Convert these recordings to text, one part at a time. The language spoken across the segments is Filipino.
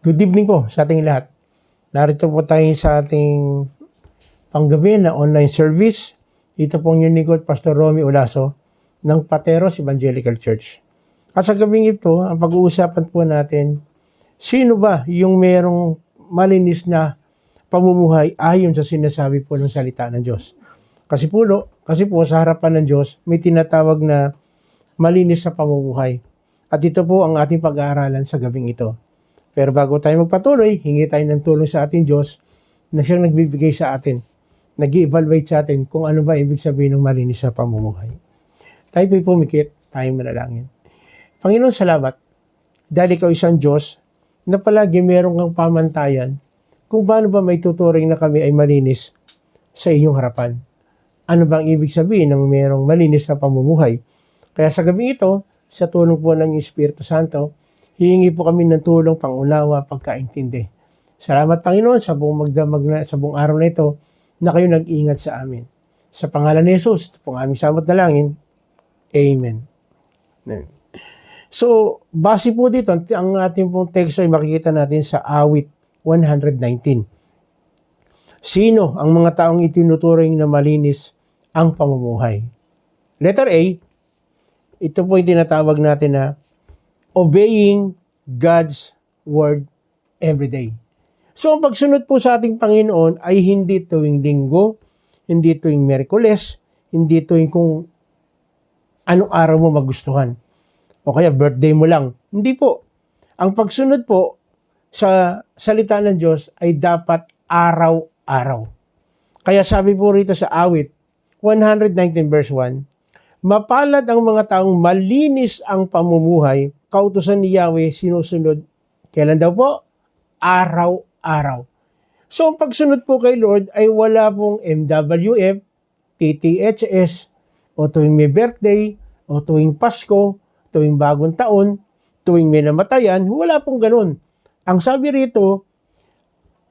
Good evening po sa ating lahat. Narito po tayo sa ating panggabi na online service. Ito pong yung lingkod, Pastor Romy Olaso ng Pateros Evangelical Church. At sa gabing ito, ang pag-uusapan po natin, sino ba yung merong malinis na pamumuhay ayon sa sinasabi po ng salita ng Diyos? Kasi po sa harapan ng Diyos, may tinatawag na malinis sa pamumuhay. At ito po ang ating pag-aaralan sa gabing ito. Pero bago tayo magpatuloy, hingi tayo ng tulong sa ating Diyos na siyang nagbibigay sa atin, nag-evaluate sa atin kung ano ba ibig sabihin ng malinis sa pamumuhay. Tayo po'y pumikit, tayo manalangin. Panginoon, salamat dahil ikaw isang Diyos na palagi meron kang pamantayan kung paano ba may tuturing na kami ay malinis sa inyong harapan. Ano bang ibig sabihin ng merong malinis na pamumuhay? Kaya sa gabing ito, sa tulong po ng Espiritu Santo, hihingi po kami ng tulong, pangunawa, pagkaintindi. Salamat Panginoon sa buong araw na ito na kayo nag-ingat sa amin. Sa pangalan ni Jesus, ito pong aming samot na langin. Amen. So, base po dito, ang ating pong teksto ay makikita natin sa awit 119. Sino ang mga taong itinuturing na malinis ang pamumuhay? Letter A, ito po yung tinatawag natin na obeying God's word every day. So, ang pagsunod po sa ating Panginoon ay hindi tuwing linggo, hindi tuwing Miyerkules, hindi tuwing kung anong araw mo magustuhan. O kaya birthday mo lang. Hindi po. Ang pagsunod po sa salita ng Diyos ay dapat araw-araw. Kaya sabi po rito sa awit 119 verse 1, mapalad ang mga taong malinis ang pamumuhay, kautusan ni Yahweh sinusunod. Kailan daw po? Araw-araw. So, ang pagsunod po kay Lord ay wala pong MWF, TTHS, o tuwing may birthday, o tuwing Pasko, tuwing bagong taon, tuwing may namatayan, wala pong ganun. Ang sabi rito,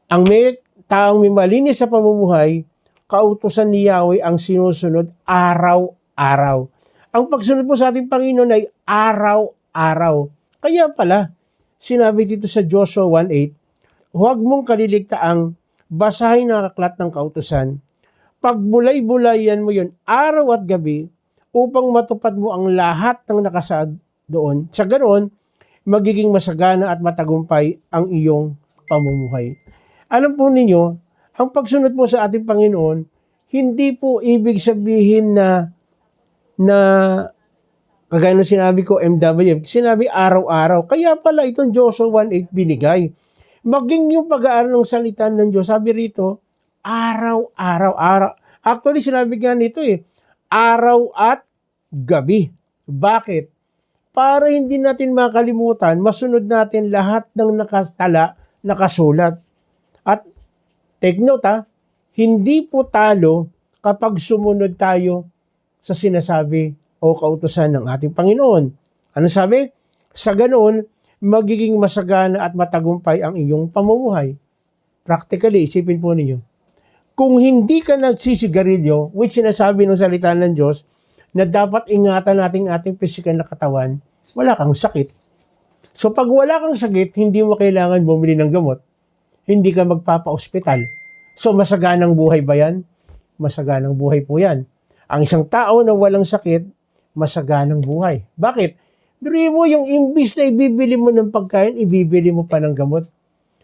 ang may taong may malinis sa pamumuhay, kautusan ni Yahweh ang sinusunod araw-araw. Ang pagsunod po sa ating Panginoon ay araw-araw. Kaya pala, sinabi dito sa Joshua 1:8, huwag mong kaliligtaang basahin ang aklat ng kautusan. Pagbulay-bulayan mo yun araw at gabi upang matupad mo ang lahat ng nakasaad doon. Sa ganoon, magiging masagana at matagumpay ang iyong pamumuhay. Alam po ninyo, ang pagsunod po sa ating Panginoon, hindi po ibig sabihin na kagaya nung sinabi ko, MWF, sinabi araw-araw. Kaya pala itong Joshua 1:8 binigay. Maging yung pag-aaral ng salita ng Diyos, sabi rito, araw-araw. Actually, sinabi nga nito araw at gabi. Bakit? Para hindi natin makalimutan, masunod natin lahat ng nakasulat. At take note hindi po talo kapag sumunod tayo sa sinasabi o kautusan ng ating Panginoon. Ano sabi? Sa ganoon, magiging masagana at matagumpay ang iyong pamumuhay. Practically, isipin po ninyo. Kung hindi ka nagsisigarilyo, which sinasabi ng salita ng Diyos, na dapat ingatan natin ating pisikal na katawan, wala kang sakit. So pag wala kang sakit, hindi mo kailangan bumili ng gamot. Hindi ka magpapa-ospital. So masaganang buhay ba yan? Masaganang buhay po yan. Ang isang tao na walang sakit, masaganang buhay. Bakit? Biro mo yung imbis na ibibili mo ng pagkain, ibibili mo pa ng gamot.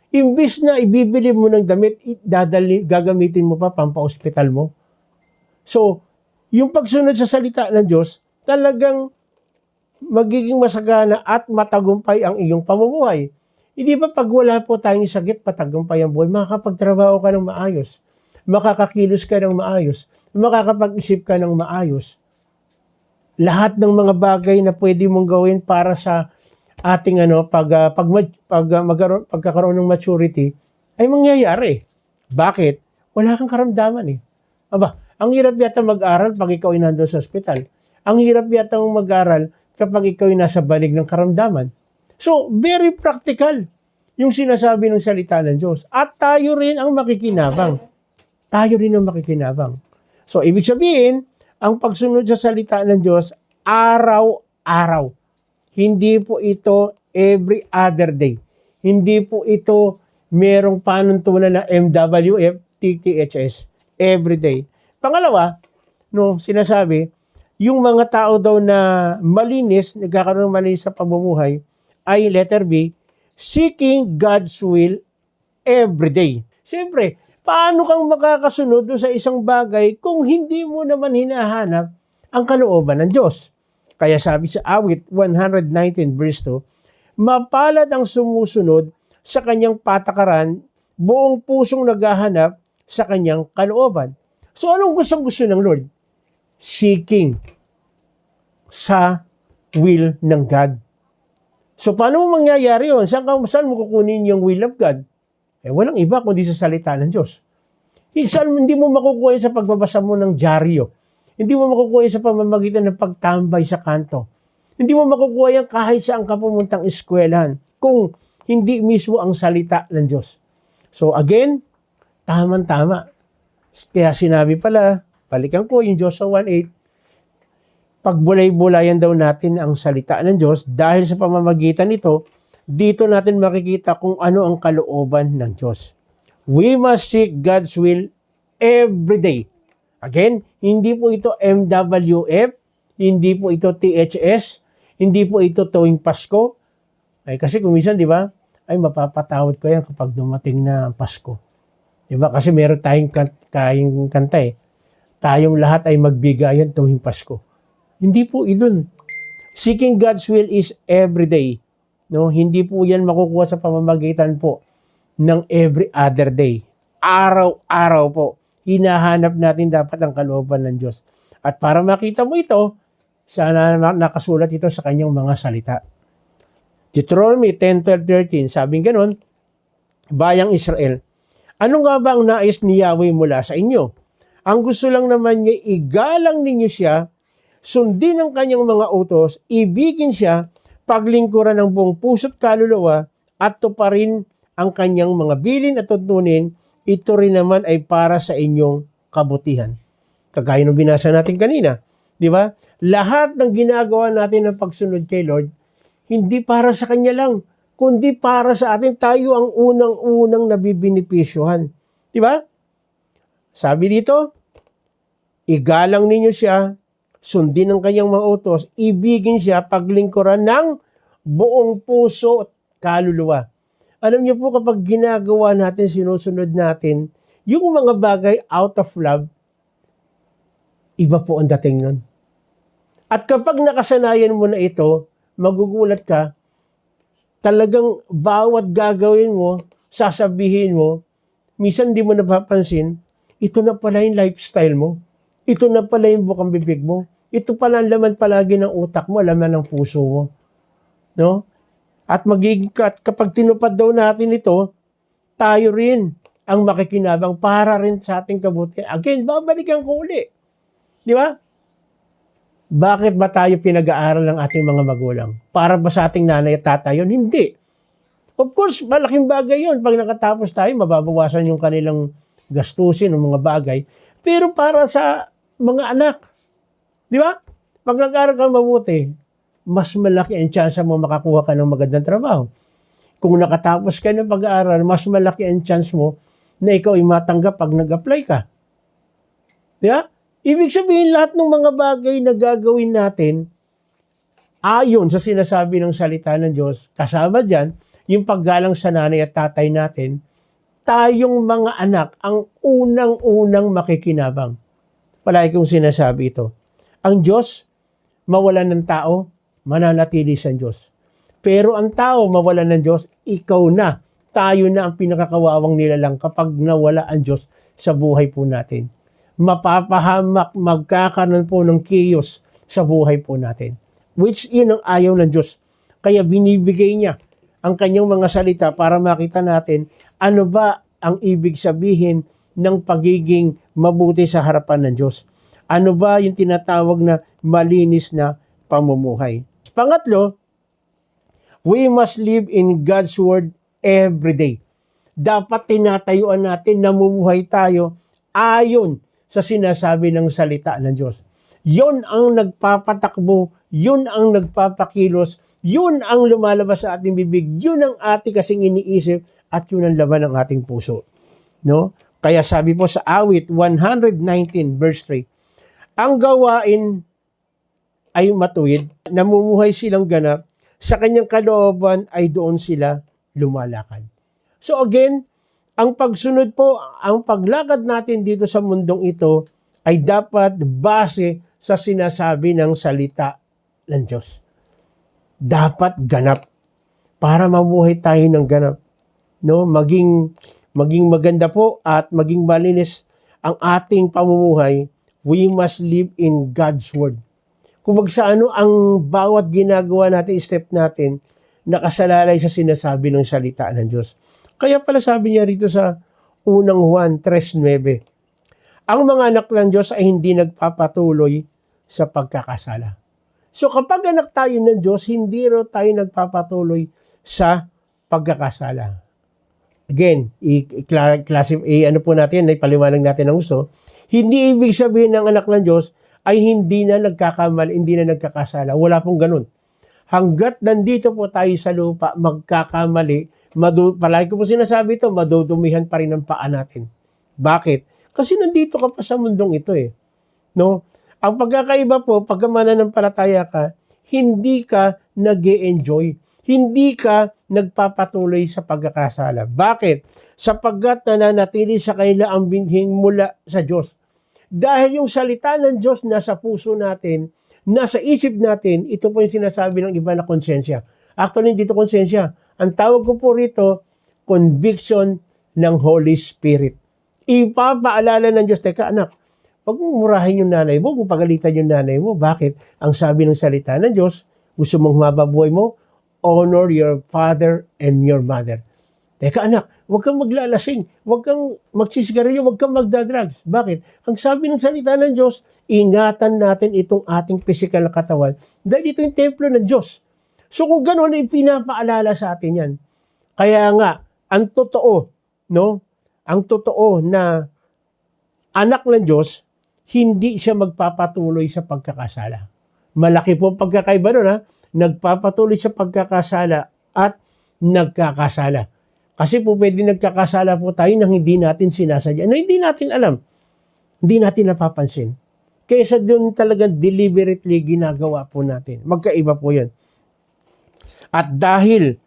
Imbis na ibibili mo ng damit, gagamitin mo pa pampa-ospital mo. So, yung pagsunod sa salita ng Diyos, talagang magiging masagana at matagumpay ang iyong pamumuhay. Hindi ba pag wala po tayong sakit, patagumpay ang buhay, makakapagtrabaho ka ng maayos, makakakilos ka ng maayos, makakapag-isip ka ng maayos. Lahat ng mga bagay na pwede mong gawin para sa ating pagkakaroon ng maturity ay mangyayari. Bakit? Wala kang karamdaman Aba, ang hirap yata mag-aral pag ikaw ay nandun sa ospital. Ang hirap yata mag-aral kapag ikaw ay nasa banig ng karamdaman. So, very practical yung sinasabi ng salita ng Diyos. At tayo rin ang makikinabang. So, ibig sabihin, ang pagsunod sa salita ng Diyos, araw-araw. Hindi po ito every other day. Hindi po ito merong panuntunan na MWF, TTHS, everyday. Pangalawa, no, sinasabi, yung mga tao daw na malinis, nagkakaroon ng malinis sa pamumuhay, ay letter B, seeking God's will everyday. Siyempre, paano kang makakasunod sa isang bagay kung hindi mo naman hinahanap ang kalooban ng Diyos? Kaya sabi sa awit 119 verse 2, mapalad ang sumusunod sa kanyang patakaran, buong pusong naghahanap sa kanyang kalooban. So anong gusto ng Lord? Seeking sa will ng God. So paano mo mangyayari yun? Saan mo kukunin yung will of God? Walang iba kundi sa salita ng Diyos. Hindi mo makukuha sa pagbabasa mo ng dyaryo. Hindi mo makukuha sa pamamagitan ng pagtambay sa kanto. Hindi mo makukuha yan kahit saan ka pumuntang eskwelahan kung hindi mismo ang salita ng Diyos. So again, tama. Kaya sinabi pala, balikan ko yung Joshua 1:8, pagbulay-bulayan daw natin ang salita ng Diyos dahil sa pamamagitan nito, dito natin makikita kung ano ang kalooban ng Diyos. We must seek God's will every day. Again, hindi po ito MWF, hindi po ito THS, hindi po ito tuwing Pasko. Kasi kung minsan, di ba, mapapatawad ko yan kapag dumating na Pasko. Di ba? Kasi meron tayong kanta tayong lahat ay magbigayan tuwing Pasko. Hindi po idun. Seeking God's will is every day. No? Hindi po yan makukuha sa pamamagitan po ng every other day. Araw-araw po. Hinahanap natin dapat ang kalooban ng Diyos. At para makita mo ito, sana nakasulat ito sa kanyang mga salita. Deuteronomy 10:12-13, sabing ganon, bayang Israel, ano nga ba ang nais ni Yahweh mula sa inyo? Ang gusto lang naman niya, igalang ninyo siya, sundin ang kanyang mga utos, ibigin siya, paglingkuran ng buong puso't kaluluwa, at tuparin ang kanyang mga bilin at tuntunin, ito rin naman ay para sa inyong kabutihan. Kagaya ng binasa natin kanina, di ba? Lahat ng ginagawa natin ng pagsunod kay Lord, hindi para sa Kanya lang, kundi para sa atin. Tayo ang unang-unang nabibinipisyohan. Di ba? Sabi dito, igalang ninyo siya, sundin ang kanyang mga utos, ibigin siya, paglingkuran ng buong puso at kaluluwa. Alam niyo po, kapag ginagawa natin, sinusunod natin, yung mga bagay out of love, iba po ang dating nun. At kapag nakasanayan mo na ito, magugulat ka, talagang bawat gagawin mo, sasabihin mo, minsan di mo napapansin, ito na pala yung lifestyle mo. Ito na pala yung bukang bibig mo. Ito pala ang laman palagi ng utak mo, laman ng puso mo. No? At kapag tinupad daw natin ito, tayo rin ang makikinabang para rin sa ating kabutihan. Again, babalikan ko uli. Di ba? Bakit ba tayo pinag-aaral ng ating mga magulang? Para ba sa ating nanay at tatay yun? Hindi. Of course, malaking bagay yun. Pag nakatapos tayo, mababawasan yung kanilang gastusin ng mga bagay. Pero para sa mga anak, di ba? Pag nag-aaral ka mabuti, mas malaki ang chance mo makakuha ka ng magandang trabaho. Kung nakatapos ka ng pag-aaral, mas malaki ang chance mo na ikaw ay matanggap pag nag-apply ka. Di ba? Ibig sabihin, lahat ng mga bagay na gagawin natin, ayon sa sinasabi ng salita ng Diyos, kasama dyan, yung paggalang sa nanay at tatay natin, tayong mga anak ang unang-unang makikinabang. Palagi kong sinasabi ito. Ang Diyos, mawalan ng tao, mananatili sa Diyos. Pero ang tao, mawalan ng Diyos, ikaw na. Tayo na ang pinakakawawang nilalang kapag nawala ang Diyos sa buhay po natin. Mapapahamak, magkakaroon po ng chaos sa buhay po natin. Which yun ang ayaw ng Diyos. Kaya binibigay niya ang kanyang mga salita para makita natin ano ba ang ibig sabihin ng pagiging mabuti sa harapan ng Diyos. Ano ba yung tinatawag na malinis na pamumuhay. Pangatlo, we must live in God's Word every day. Dapat tinatayuan natin, namumuhay tayo ayon sa sinasabi ng salita ng Diyos. Yun ang nagpapatakbo, yun ang nagpapakilos, Yun ang lumalabas sa ating bibig, yun ang ating kasing iniisip, at yun ang laman ng ating puso. No? Kaya sabi po sa awit 119 verse 3, ang gawain ay matuwid, namumuhay silang ganap, sa kanyang kalooban ay doon sila lumalakad. So again, ang pagsunod po, ang paglakad natin dito sa mundong ito ay dapat base sa sinasabi ng salita ng Diyos. Dapat ganap para mamuhay tayo ng ganap. No, maging maganda po at maging malinis ang ating pamumuhay, we must live in God's Word. Kung sa ano ang bawat ginagawa natin, step natin, nakasalalay sa sinasabi ng salita ng Diyos. Kaya pala sabi niya rito sa unang Juan 3:9, ang mga anak ng Diyos ay hindi nagpapatuloy sa pagkakasala. So kapag anak tayo ng Diyos, hindi rin tayo nagpapatuloy sa pagkakasala. Again, ano po natin, ipaliwanag natin ng gusto. Hindi ibig sabihin ng anak ng Diyos ay hindi na nagkakamali, hindi na nagkakasala. Wala pong ganun. Hanggat nandito po tayo sa lupa, magkakamali, palagi ko po sinasabi ito, madudumihan pa rin ang paa natin. Bakit? Kasi nandito ka pa sa mundong ito eh. No? Ang pagkakaiba po, pagka mananampalataya ka, hindi ka nag-e-enjoy. Hindi ka nagpapatuloy sa pagkakasala. Bakit? Sapagkat nananatili sa kanila ang binhing mula sa Diyos. Dahil yung salita ng Diyos nasa puso natin, nasa isip natin, ito po yung sinasabi ng iba na konsensya. Actually, hindi ito konsensya. Ang tawag ko po rito, conviction ng Holy Spirit. Ipapaalala ng Diyos, teka anak, huwag mong murahin yung nanay mo, huwag mong pagalitan yung nanay mo. Bakit? Ang sabi ng salita ng Diyos, gusto mong mababuhay mo, honor your father and your mother. Teka anak, huwag kang maglalasing, huwag kang magsisigarilyo, huwag kang magdadrugs. Bakit? Ang sabi ng salita ng Diyos, ingatan natin itong ating physical na katawan dahil ito yung templo ng Diyos. So kung gano'n, ay pinapaalala sa atin yan. Kaya nga, ang totoo, no? Ang totoo na anak ng Diyos, hindi siya magpapatuloy sa pagkakasala. Malaki po ang pagkakaiba nun, ha? Nagpapatuloy sa pagkakasala at nagkakasala. Kasi po pwede nagkakasala po tayo nang hindi natin sinasadya, na hindi natin alam, hindi natin napapansin. Kaysa doon talagang deliberately ginagawa po natin. Magkaiba po yan. At dahil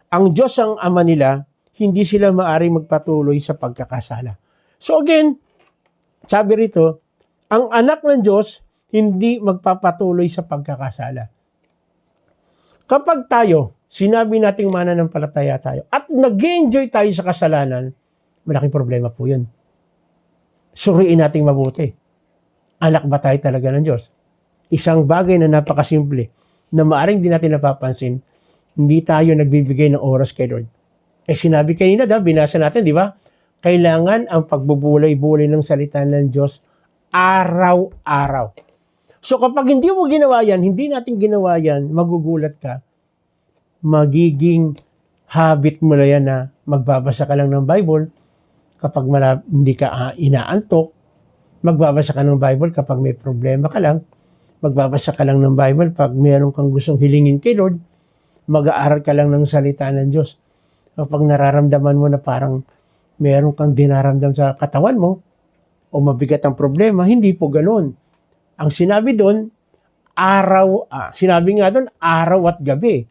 ang Diyos ang ama nila, hindi sila maaring magpatuloy sa pagkakasala. So again, sabi rito, ang anak ng Diyos hindi magpapatuloy sa pagkakasala. Kapag tayo, sinabi nating mananampalataya tayo at nag-enjoy tayo sa kasalanan, malaking problema po yun. Suriin nating mabuti. Anak ba tayo talaga ng Diyos? Isang bagay na napakasimple, na maaring di natin napapansin, hindi tayo nagbibigay ng oras kay Lord. Sinabi kanina, binasa natin, di ba? Kailangan ang pagbubulay-bulay ng salita ng Diyos araw-araw. So kapag hindi mo ginawa yan, hindi natin ginawa yan, magugulat ka. Magiging habit mo na yan na magbabasa ka lang ng Bible kapag hindi ka inaantok. Magbabasa ka ng Bible kapag may problema ka lang. Magbabasa ka lang ng Bible pag mayroon kang gustong hilingin kay Lord. Mag-aaral ka lang ng salita ng Diyos. Kapag nararamdaman mo na parang mayroon kang dinaramdam sa katawan mo o mabigat ang problema, hindi po ganoon. Ang sinabi doon, sinabi nga doon, araw at gabi.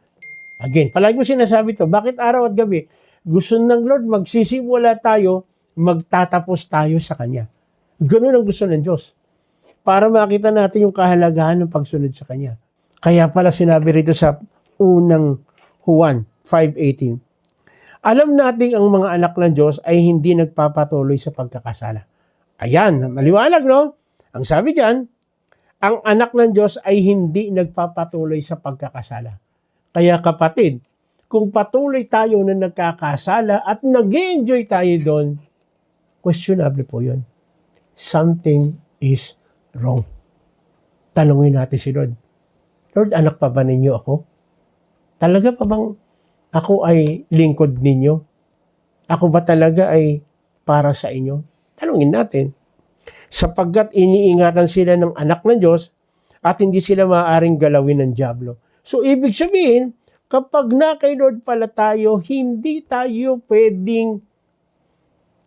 Again, palagi ko sinasabi to, bakit araw at gabi? Gusto ng Lord, magsisimula tayo, magtatapos tayo sa Kanya. Ganun ang gusto ng Diyos. Para makita natin yung kahalagahan ng pagsunod sa Kanya. Kaya pala sinabi rito sa unang Juan 5:18, alam natin ang mga anak ng Diyos ay hindi nagpapatuloy sa pagkakasala. Ayan, maliwanag, no? Ang sabi diyan, ang anak ng Diyos ay hindi nagpapatuloy sa pagkakasala. Kaya kapatid, kung patuloy tayo na nagkakasala at nag-enjoy tayo doon, questionable po yun. Something is wrong. Tanungin natin si Lord, Lord, anak pa ba ninyo ako? Talaga pa bang ako ay lingkod ninyo? Ako ba talaga ay para sa inyo? Tanungin natin. Sapagkat iniingatan sila ng anak ng Diyos at hindi sila maaaring galawin ng dyablo. So, ibig sabihin, kapag na kay Lord pala tayo, hindi tayo pwedeng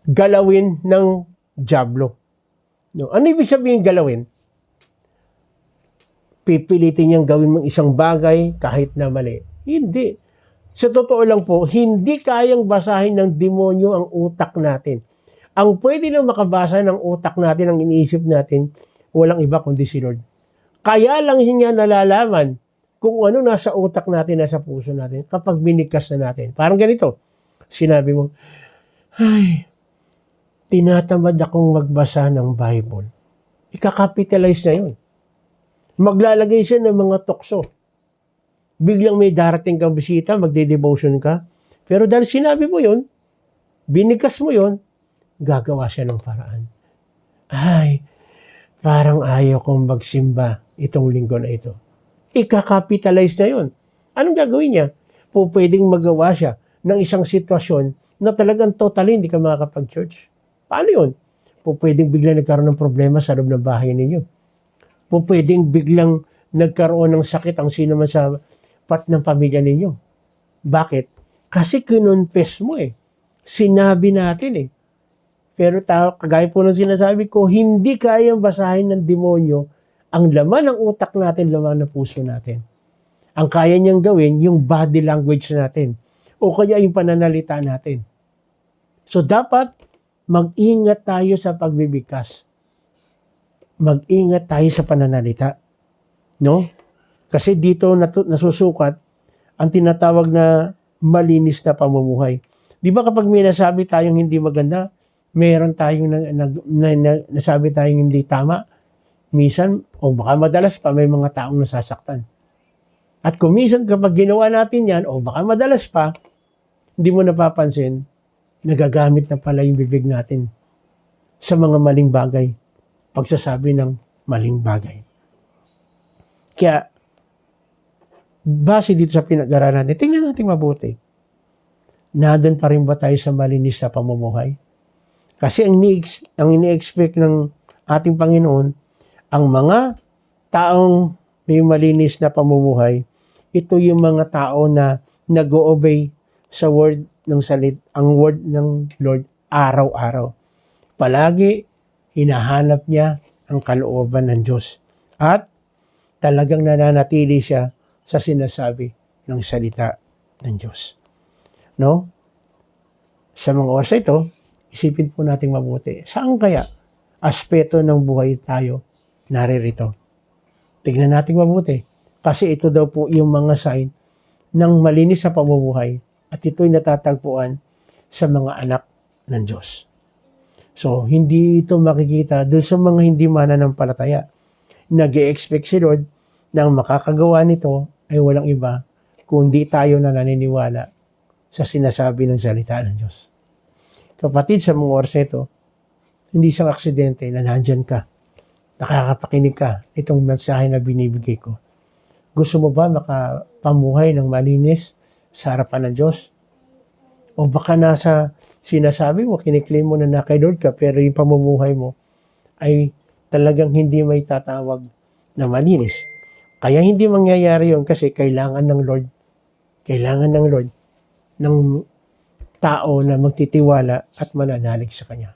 galawin ng dyablo. No? Ano ibig sabihin galawin? Pipilitin niyang gawin mong isang bagay kahit na mali. Hindi. Sa totoo lang po, hindi kayang basahin ng demonyo ang utak natin. Ang pwede lang makabasa ng utak natin, ang iniisip natin, walang iba kundi si Lord. Kaya lang niya nalalaman kung ano nasa utak natin, nasa puso natin, kapag binigkas na natin. Parang ganito, sinabi mo, ay, tinatamad akong magbasa ng Bible. Ika-capitalize na yun. Maglalagay siya ng mga tukso. Biglang may darating kang bisita, magde-devotion ka. Pero dahil sinabi mo yun, binigkas mo yun, gagawa siya ng paraan. Ay, parang ayaw kong magsimba itong linggo na ito. Ika-capitalize na yun. Anong gagawin niya? Pwedeng magawa siya ng isang sitwasyon na talagang totally hindi ka makakapag-church. Paano yun? Pwedeng biglang nagkaroon ng problema sa loob ng bahay ninyo. Pwedeng biglang nagkaroon ng sakit ang sino man sa part ng pamilya ninyo. Bakit? Kasi kinonfess mo eh. Sinabi natin eh. Pero kagaya po ng sinasabi ko, hindi kayang basahin ng demonyo ang laman ng utak natin, laman ng puso natin. Ang kaya niyang gawin, yung body language natin. O kaya yung pananalita natin. So dapat, mag-ingat tayo sa pagbibigkas. Mag-ingat tayo sa pananalita. No? Kasi dito nasusukat ang tinatawag na malinis na pamumuhay. Di ba kapag may nasabi tayong hindi maganda, meron tayong nasabi tayong hindi tama, minsan, o baka madalas pa, may mga taong nasasaktan. At kung minsan kapag ginawa natin yan, o baka madalas pa, hindi mo napapansin, nagagamit na pala yung bibig natin sa mga maling bagay, pagsasabi ng maling bagay. Kaya, base dito sa pinag-aralan natin, tingnan natin mabuti. Nandun pa rin ba tayo sa malinis na pamumuhay? Kasi ang ini-expect ng ating Panginoon, ang mga taong may malinis na pamumuhay, ito yung mga tao na nag-o-obey sa word ng ang word ng Lord araw-araw. Palagi hinahanap niya ang kalooban ng Diyos. At talagang nananatili siya sa sinasabi ng salita ng Diyos. No? Sa mga oras ito, isipin po natin mabuti. Saan kaya aspeto ng buhay tayo naririto? Tignan natin mabuti. Kasi ito daw po yung mga sign ng malinis sa pamumuhay at ito'y natatagpuan sa mga anak ng Diyos. So, hindi ito makikita doon sa mga hindi mananampalataya. Nag-e-expect si Lord na ang makakagawa nito ay walang iba kundi tayo na naniniwala sa sinasabi ng salita ng Diyos. Kapatid, sa mga oras ito, hindi isang aksidente na nandyan ka, nakakapakinig ka itong mensahe na binibigay ko. Gusto mo ba makapamuhay ng malinis sa harapan ng Diyos? O baka nasa sinasabi mo, kiniklaim mo na kay Lord ka, pero yung pamumuhay mo ay talagang hindi may tatawag na malinis. Kaya hindi mangyayari yun kasi kailangan ng Lord ng tao na magtitiwala at mananalig sa Kanya.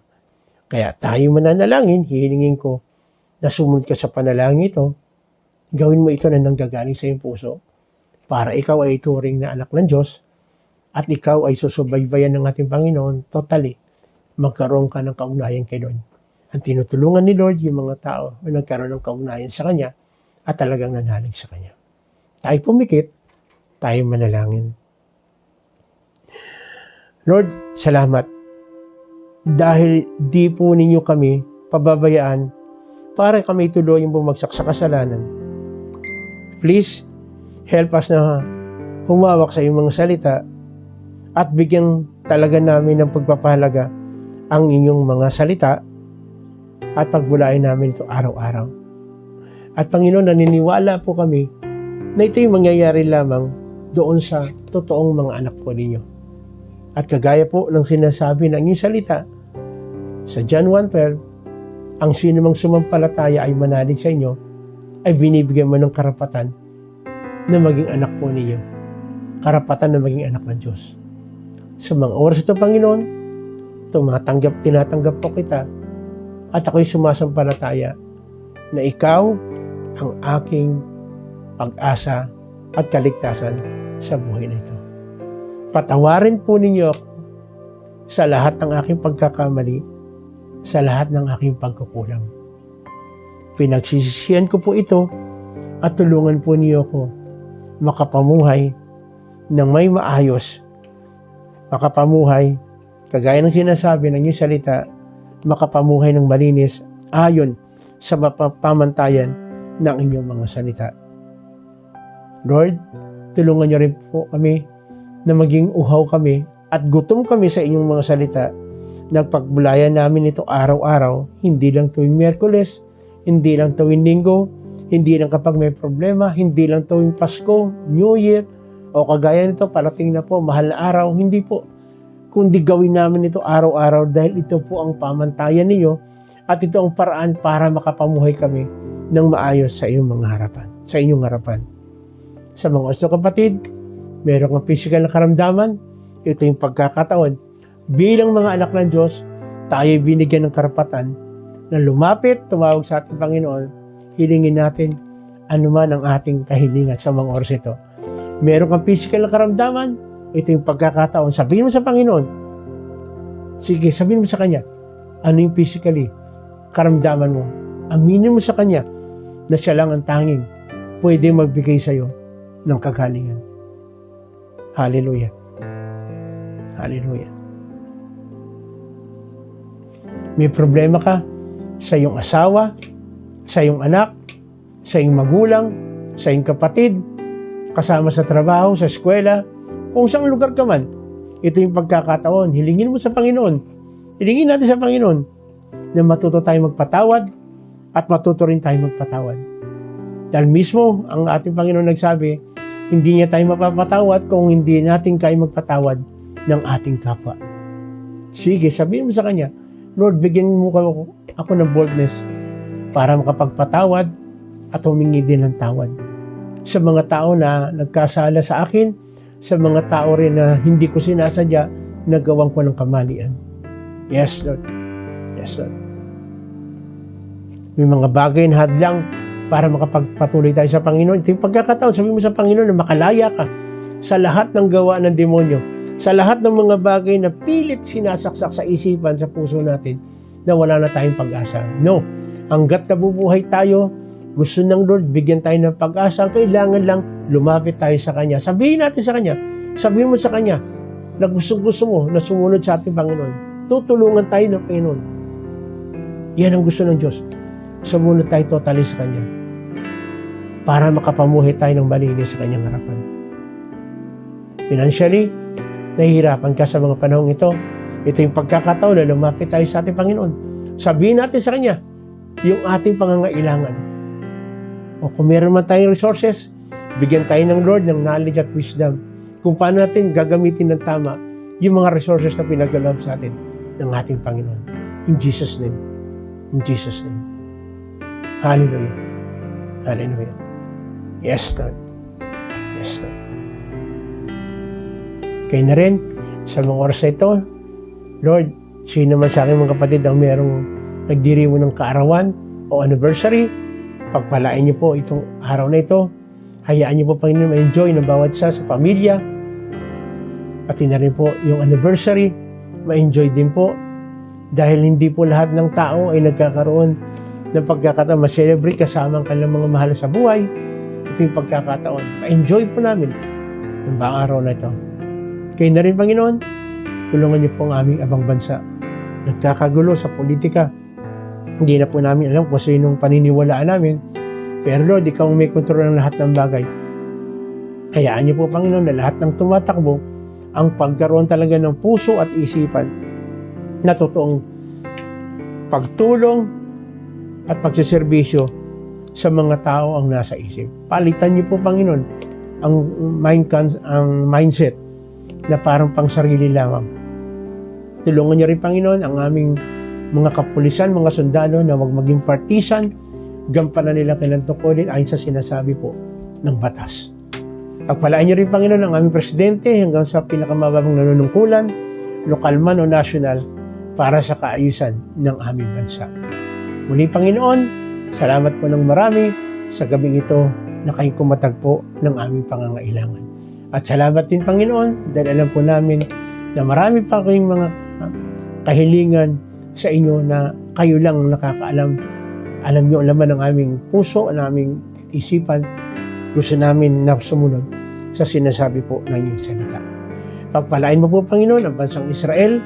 Kaya tayo mananalangin, hihilingin ko na sumunod ka sa panalangin ito, gawin mo ito na nanggagaling sa iyong puso para ikaw ay ituring na anak ng Diyos at ikaw ay susubaybayan ng ating Panginoon, totally, magkaroon ka ng kaugnayan kay Lord. Ang tinutulungan ni Lord yung mga tao na nagkaroon ng kaugnayan sa Kanya at talagang nanalig sa Kanya. Tayo pumikit, tayo manalangin. Lord, salamat. Dahil di po ninyo kami pababayaan para kami tuloy yung bumagsak sa kasalanan. Please, help us na humawak sa iyong mga salita at bigyan talaga namin ng pagpapahalaga ang inyong mga salita at pagbulain namin ito araw-araw. At Panginoon, naniniwala po kami na ito yung mangyayari lamang doon sa totoong mga anak po ninyo. At kagaya po ng sinasabi ng inyong salita sa John 1:12, ang sino mang sumampalataya ay manalig sa inyo, ay binibigyan mo ng karapatan na maging anak po ninyo. Karapatan na maging anak ng Diyos. Sa mga oras ito, Panginoon, tinatanggap po kita at ako'y sumasampalataya na ikaw ang aking pag-asa at kaligtasan sa buhay na ito. Patawarin po ninyo ako sa lahat ng aking pagkakamali, sa lahat ng aking pagkukulang. Pinagsisisihan ko po ito at tulungan po niyo ako makapamuhay ng may maayos, makapamuhay, kagaya ng sinasabi ng inyong salita, makapamuhay ng malinis ayon sa pamantayan ng inyong mga salita. Lord, tulungan niyo rin po kami na maging uhaw kami at gutom kami sa inyong mga salita. Nagpagbulayan namin ito araw-araw, hindi lang tuwing Miyerkules, hindi lang tuwing Linggo, hindi lang kapag may problema, hindi lang tuwing Pasko, New Year, o kagaya nito, parating na po, mahal na araw, hindi po. Kundi gawin namin ito araw-araw dahil ito po ang pamantayan niyo at ito ang paraan para makapamuhay kami ng maayos sa iyong mga harapan, sa inyong harapan. Sa mga oras kapatid, meron kang physical na karamdaman, ito yung pagkakataon. Bilang mga anak ng Diyos, tayo binigyan ng karapatan na lumapit, tumawag sa ating Panginoon, hilingin natin anuman ang ating kahilingan sa mga oras ito. Meron kang physical na karamdaman, ito yung pagkakataon. Sabihin mo sa Panginoon, sige, sabihin mo sa Kanya, ano yung physically karamdaman mo. Aminin mo sa Kanya na siya lang ang tanging pwede magbigay sa iyo ng kagalingan. Hallelujah. Hallelujah. May problema ka sa iyong asawa, sa iyong anak, sa iyong magulang, sa iyong kapatid, kasama sa trabaho, sa eskwela, kung saan lugar ka man. Ito yung pagkakataon. Hilingin mo sa Panginoon. Hilingin natin sa Panginoon na matuto tayo magpatawad at matuto rin tayo magpatawad. Dahil mismo ang ating Panginoon nagsabi, hindi niya tayo mapapatawad kung hindi natin kaya magpatawad ng ating kapwa. Sige, sabihin mo sa Kanya, Lord, bigyan mo ako ng boldness para makapagpatawad at humingi din ng tawad sa mga tao na nagkasala sa akin, sa mga tao rin na hindi ko sinasadya, nagawan ko ng kamalian. Yes, Lord. Yes, Lord. May mga bagay na hadlang para makapagpatuloy tayo sa Panginoon. Ito yung pagkakataon, sabihin mo sa Panginoon na makalaya ka sa lahat ng gawa ng demonyo, sa lahat ng mga bagay na pilit sinasaksak sa isipan, sa puso natin, na wala na tayong pag-asa. No, hanggat nabubuhay tayo, gusto ng Lord, bigyan tayo ng pag-asa. Kailangan lang lumapit tayo sa Kanya. Sabihin natin sa Kanya, sabihin mo sa Kanya na gusto mo na sumunod sa ating Panginoon. Tutulungan tayo ng Panginoon. Yan ang gusto ng Diyos. Sumunod tayo totally sa Kanya para makapamuhay tayo ng malinis sa Kanyang harapan. Financially, nahihirapan ka sa mga panahong ito. Ito yung pagkakataon na lumapit tayo sa ating Panginoon. Sabihin natin sa Kanya yung ating pangangailangan. O kung meron man tayong resources, bigyan tayo ng Lord ng knowledge at wisdom kung paano natin gagamitin ng tama yung mga resources na pinagkaloob sa atin ng ating Panginoon. In Jesus' name. In Jesus' name. Hallelujah. Hallelujah. Yes, Lord. Yes, Lord. Kaya na rin, sa mga oras na ito, Lord, sino man sa aking mga kapatid ang merong nagdiriwang ng kaarawan o anniversary, pagpalain niyo po itong araw na ito. Hayaan niyo po, Panginoon, ma-enjoy ng bawat isa sa pamilya. Pati na rin po yung anniversary, ma-enjoy din po. Dahil hindi po lahat ng tao ay nagkakaroon ng pagkakataon ma-celebrate kasama ang kanilang mga mahal sa buhay. Ito yung pagkakataon. Ma-enjoy po namin ng baang araw na ito. Kaya na rin, Panginoon, tulungan niyo po ang aming abang bansa. Nagkakagulo sa politika. Hindi na po namin alam kung sinong paniniwalaan namin. Pero Lord, Ikaw may kontrol ng lahat ng bagay. Hayaan niyo po, Panginoon, na lahat ng tumatakbo ang pagkaroon talaga ng puso at isipan na totoong pagtulong at pagsiservisyo sa mga tao ang nasa isip. Palitan niyo po, Panginoon, ang mindset na parang pang sarili lamang. Tulungan niyo rin, Panginoon, ang aming mga kapulisan, mga sundalo na huwag maging partisan, gampanan nila kailang tungkulin ayon sa sinasabi po ng batas. Pagpalaan niyo rin, Panginoon, ang aming presidente hanggang sa pinakamababang nanunungkulan, lokal man o national, para sa kaayusan ng aming bansa. Muli, Panginoon, salamat po ng marami sa gabing ito na kayo kumatagpo ng aming pangangailangan. At salamat din, Panginoon, dahil alam po namin na marami pa kayong mga kahilingan sa inyo na kayo lang nakakaalam. Alam niyo ang laman ng aming puso, ang aming isipan. Gusto namin na sumunod sa sinasabi po ng iyong salita. Pagpalain mo po, Panginoon, ang bansang Israel,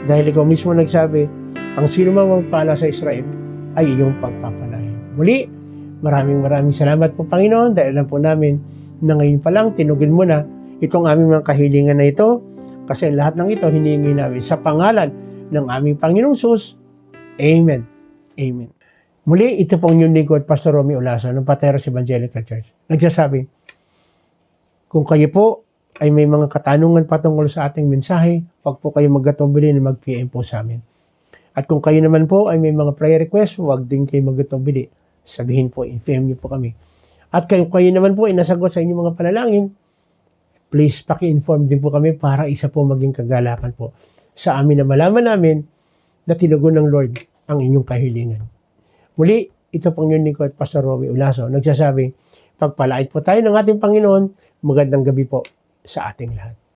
dahil ikaw mismo nagsabi, ang sino mang magpala sa Israel ay iyong pagpapalain. Muli, maraming salamat po, Panginoon, dahil alam po namin na ngayon pa lang tinugin mo na itong aming mga kahilingan na ito, kasi lahat ng ito hinihingi namin sa pangalan ng aming Panginoong Sus. Amen. Amen. Muli, ito pong inyong lingkod, Pastor Romy Olaso ng Pateros Evangelical Church. Nagsasabi, kung kayo po ay may mga katanungan patungkol sa ating mensahe, huwag po kayo maggatubili na mag-PM po sa amin. At kung kayo naman po ay may mga prayer request, huwag din kayo maggatubili. Sabihin po, i-PM niyo po kami. At kayo naman po ay nasagot sa inyong mga panalangin, please paki-inform din po kami para isa po maging kagalakan po sa amin na malaman namin na tinugon ng Lord ang inyong kahilingan. Muli, ito pong inyong lingkod, Pastor Romy Olaso, nagsasabi, pagpalait po tayo ng ating Panginoon, magandang gabi po sa ating lahat.